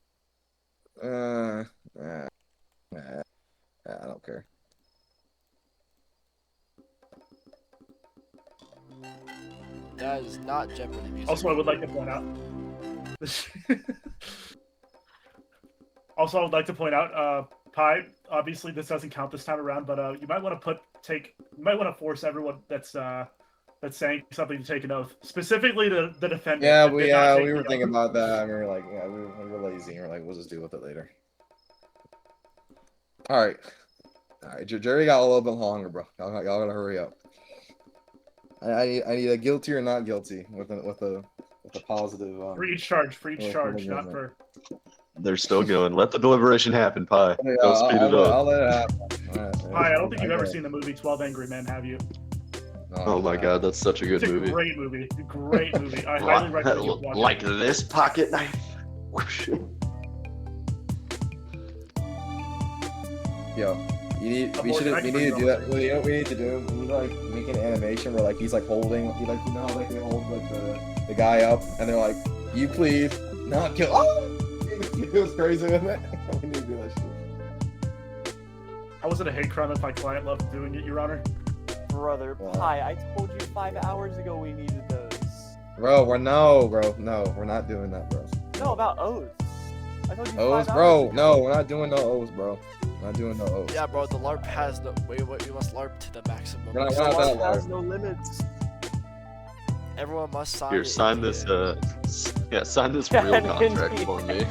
I don't care. That is not Jeopardy music. Also, I would like to point out. Also, I would like to point out, Pi. Obviously, this doesn't count this time around, but you might want to force everyone that's saying something to take an oath, specifically the defendant. Yeah, that we did not take we the were oath. thinking about that. And we were like, yeah, we were lazy. And we're like, we'll just deal with it later. All right, your jury got a little bit longer, bro. Y'all gotta hurry up. I need a guilty or not guilty with a positive. For each charge, yeah, not for. They're still going. Let the deliberation happen, Pi. Yeah, Don't speed it up. I'll let it happen. All right, Pi, I don't think you've ever get it. seen the movie 12 Angry Men, have you? No, Oh my god, that's such a good It's a movie. great movie. Great movie. I highly recommend you watch Like it. this pocket knife. Whoosh. Yo, we need to Morgan, I can do bring you that. up. Well, you know what we need to do? We need to like make an animation where like he's like holding, you know how like they hold like the guy up and they're like, you please not kill. Oh, it was crazy, wasn't it? We need to do that shit. How was it a hate crime if my client loved doing it, Your Honor? Brother, Pi, I told you 5 hours ago we needed those. Bro, we're not doing that, bro. No, about oaths. I told you 5 O's, hours bro. ago. No, we're not doing no O's, bro. We're not doing no O's. Yeah, bro. The LARP has no. We must LARP to the maximum. We're not The that law large. has no limits. Everyone must sign. Here, it sign in this. the- Sign this Yeah, real contract indeed. for me.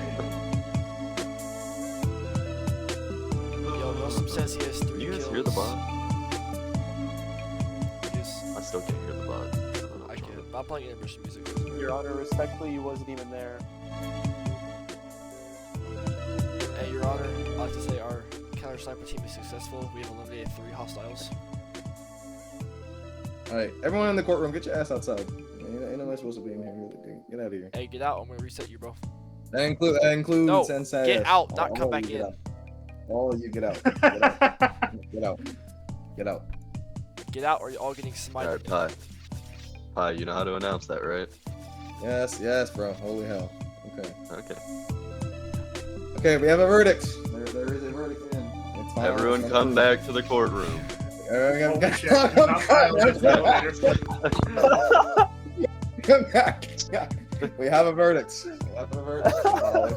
Yo, Wilson says he has 3 You guys kills. hear the bot? Yes, I still can't hear the bot. I don't know I what's can. wrong. I'm playing intermission music. Your Honor, respectfully, you wasn't even there. Hey, Your Honor, I'd like to say our counter sniper team is successful. We have eliminated 3 hostiles. All right, everyone in the courtroom, get your ass outside. Ain't nobody supposed to be in here. Get out of here. Hey, get out. I'm gonna reset you, bro. That includes No, Sensei. get out, not All come of back you get in. out. All of you get out. Get out. Get out. Get out. Get out, or you're all getting smited. Alright, Pi, you know how to announce that, right? Yes, bro. Holy hell. Okay. Okay. We have a verdict. There is a verdict in. It's final. Everyone It's come final. back to the courtroom. Everyone Holy shit. Not violent, just elevator. come back. We have a verdict. We have a verdict.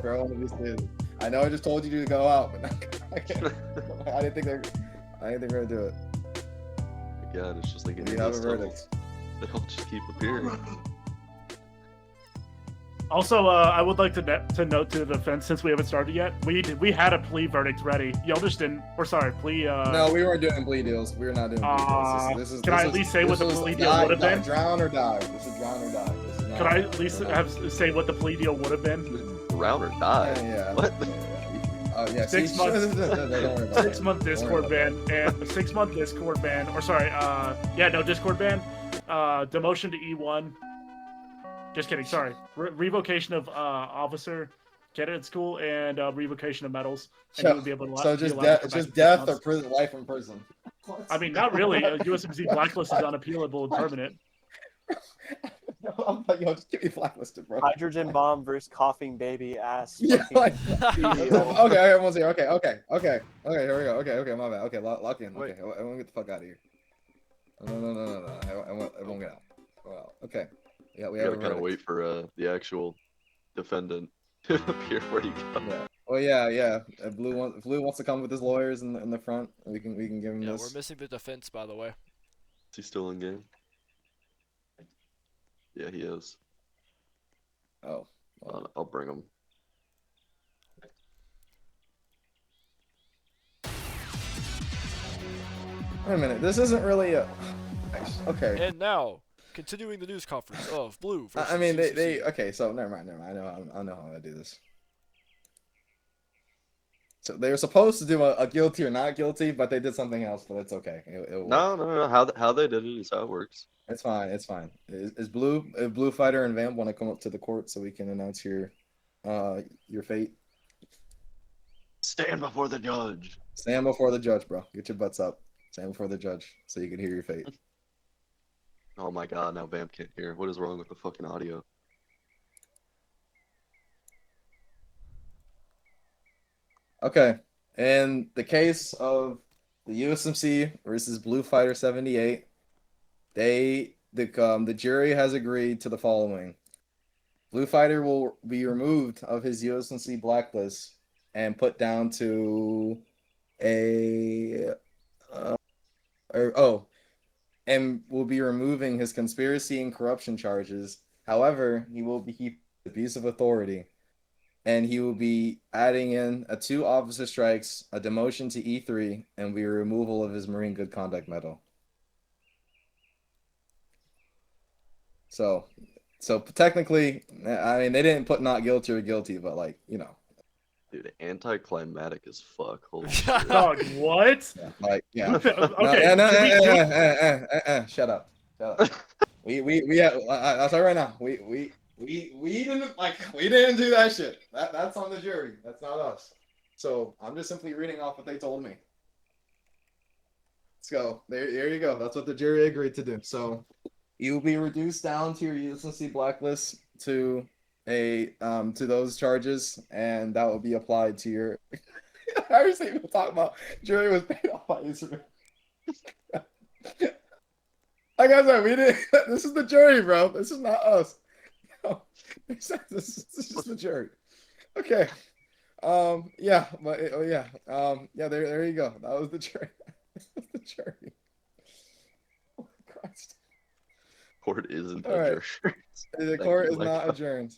For everyone to be seated. I know I just told you to go out, but I didn't think they're gonna do it. God, it's just like We have a verdict. They all just keep appearing. Also, I would like to note to the defense, since we haven't started yet, we had a plea verdict ready. Y'all just didn't. Or sorry, plea. No, we weren't doing plea deals. We were not doing plea deals. This is, can I at least say what the plea deal would have been? Drown or die. This is drown or die. This is not, Could I at least say what the plea deal would have been? Drown or die? Yeah. What? Yeah. 6 months. Don't worry about 6 month Discord ban and a 6 month Discord ban, or sorry, Discord ban, demotion to E1. Just kidding. Sorry, revocation of officer candidate school and revocation of medals, and you would be able to. So just death or prison, life in prison. I mean, not really. USMC blacklist is unappealable and permanent. Yo, just get me blacklisted, bro. Hydrogen bomb versus coughing baby ass. Yeah, like, CEO. okay, everyone's here. Okay, here we go. Okay, my bad. Okay, lock in. Wait. Okay, I want to get the fuck out of here. No. I won't get out. Well, okay. Yeah, we gotta have. kind of wait for the actual defendant to appear. Where do you go? Yeah. Oh yeah. Blue wants to come with his lawyers in the front. We can give him Yeah, this. we're missing the defense, by the way. Is he still in game? Yeah, he is. Oh. Well. I'll bring him. Wait a minute. This isn't really a. Okay. And now, continuing the news conference of Blue versus I mean, UCC. they okay. So never mind. I know how to do this. So they were supposed to do a guilty or not guilty, but they did something else. But it's okay. It'll work. No. How they did it is how it works. It's fine. Is Blue Fighter and Vamp want to come up to the court so we can announce your fate? Stand before the judge. Stand before the judge, bro. Get your butts up. Stand before the judge so you can hear your fate. Oh my god, now Vamp can't hear. What is wrong with the fucking audio? Okay. In the case of the USMC versus bluefighter78, the jury has agreed to the following. Blue Fighter will be removed of his USMC blacklist and put down to and will be removing his conspiracy and corruption charges. However, he will be keeping abuse of authority, and he will be adding in 2 officer strikes, a demotion to E3, and be removal of his Marine Good Conduct Medal. So technically, I mean, they didn't put not guilty or guilty, but like, you know. Dude, anticlimactic as fuck. Holy shit. Dog, what? Yeah, like, yeah. Okay. No, shut up. We I'll tell you right now. We didn't do that shit. That's on the jury. That's not us. So I'm just simply reading off what they told me. Let's go. There you go. That's what the jury agreed to do. So you'll be reduced down to your USMC blacklist to those charges, and that will be applied to your. I was even talking about jury was paid off by Israel. Like I said, we didn't. This is the jury, bro. This is not us. This is the jury. Okay. Yeah, but yeah. There you go. That was the jury. That was the jury. Oh my Christ. Court isn't All right. adjourned. The court is not adjourned.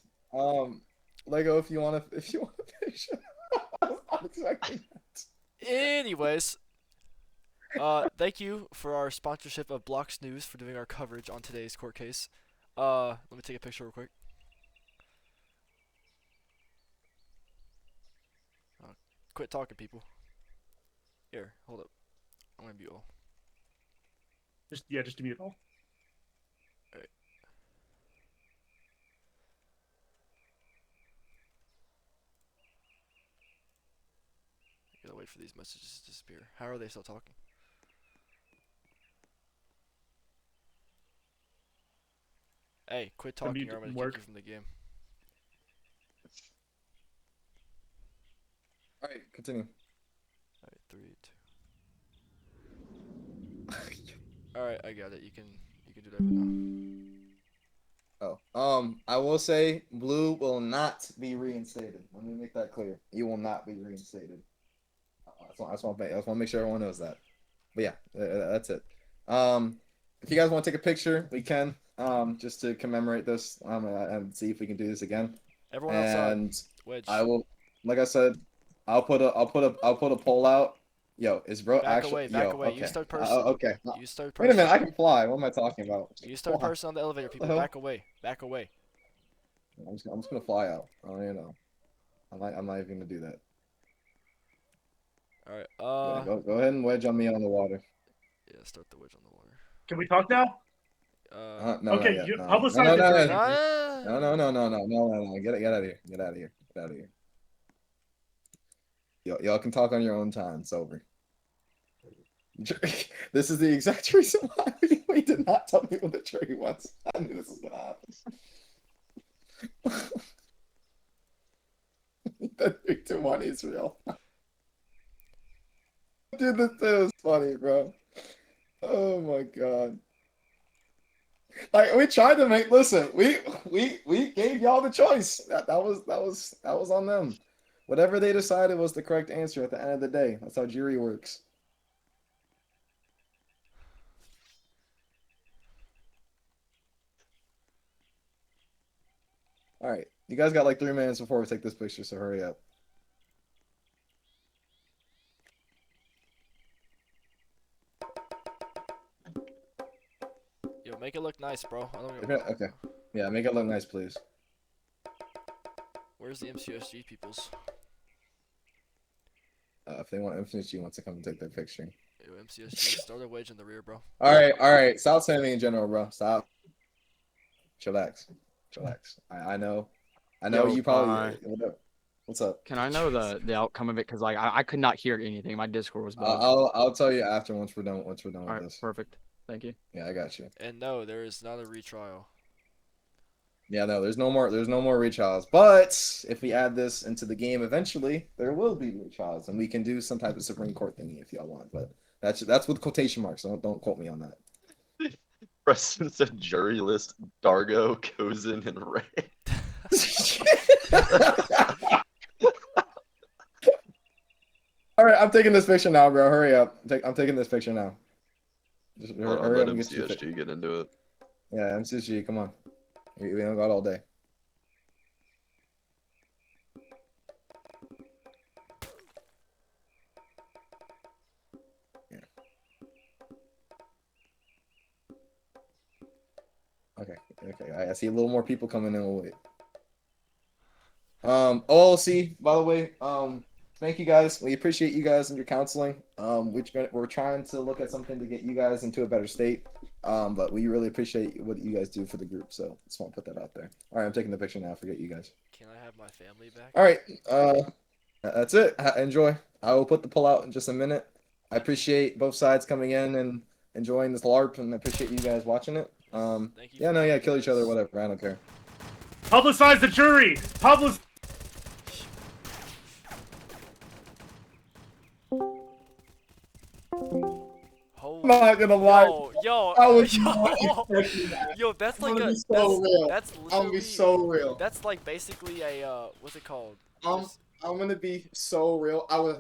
Lego, if you want to finish. I was not expecting that. Anyways, thank you for our sponsorship of Blocks News for doing our coverage on today's court case. Let me take a picture real quick. Quit talking, people. Here, hold up. I'm gonna mute all. Just to mute all. Alright. Gotta wait for these messages to disappear. How are they still talking? Hey, quit talking mute or I'm gonna didn't work. kick you from the game. All right, continue. Alright, 3, 2. Alright, I got it. You can do that right now. Oh, I will say Blue will not be reinstated. Let me make that clear. You will not be reinstated. I just want to make sure everyone knows that. But yeah, that's it. If you guys want to take a picture, we can. Just to commemorate this. And see if we can do this again. Everyone outside. And Wedge. I will, like I said, I'll put a poll out. Yo, is bro Back actually? away. Okay. Use third person. Okay. Use third Wait person. a minute, I can fly. What am I talking about? Use third person on the elevator, people. hell? Back away. Back away. I'm just gonna fly out. I don't even know. I'm not even gonna do that. All right. Yeah, go ahead and wedge on me on the water. Yeah, start the wedge on the water. Can we talk now? No, Okay, not yet. you No, publicize the jury. no. Get out of here. Get out of here. Get out of here. Y'all can talk on your own time. It's over. This is the exact reason why we did not tell me what the jury was. I knew this was gonna happen. That 3, 2, 1 is real. Dude, this is funny, bro. Oh my god. Like we tried to make listen, we gave y'all the choice. That was on them. Whatever they decided was the correct answer at the end of the day. That's how jury works. All right, you guys got like 3 minutes before we take this picture, so hurry up. Yo, make it look nice, bro. I don't Okay, okay. Yeah, make it look nice, please. Where's the MCSG peoples? If they want MCSG wants to come and take their picture. Yo, MCSG, start a wedge in the rear, bro. All right. Stop saying me in general, bro. Stop. Chillax. I know Yo, you probably. What's up? Can I know the outcome of it? Because like I could not hear anything. My Discord was bugged. I'll tell you after once we're done. Once we're done All with right, this. perfect. Thank you. Yeah, I got you. And no, there is not a retrial. Yeah, no, there's no more retrials. But if we add this into the game eventually, there will be retrials, and we can do some type of Supreme Court thingy if y'all want. But that's with quotation marks. So don't quote me on that. Preston said jury list Dargo, Kozin, and Ray. All right, I'm taking this picture now, bro. Hurry up. I'm taking this picture now. Just I'll hurry let up and get your MCSG get into it. Yeah, MCSG, come on. We don't got all day. Yeah. Okay. I see a little more people coming in. We'll wait. OLC, by the way, thank you guys. We appreciate you guys and your counseling. We're trying to look at something to get you guys into a better state. But we really appreciate what you guys do for the group. So just want to put that out there. All right, I'm taking the picture now. Forget you guys. Can I have my family back? All right. That's it. Enjoy. I will put the pull out in just a minute. I appreciate both sides coming in and enjoying this LARP, and I appreciate you guys watching it. Thank you Kill each other, whatever. I don't care. Publicize the jury. I'm not gonna lie. Yo, I was yo, that's like gonna be so real. That's I'm gonna be literally, so real. That's like basically a what's it called? I'm gonna be so real. I was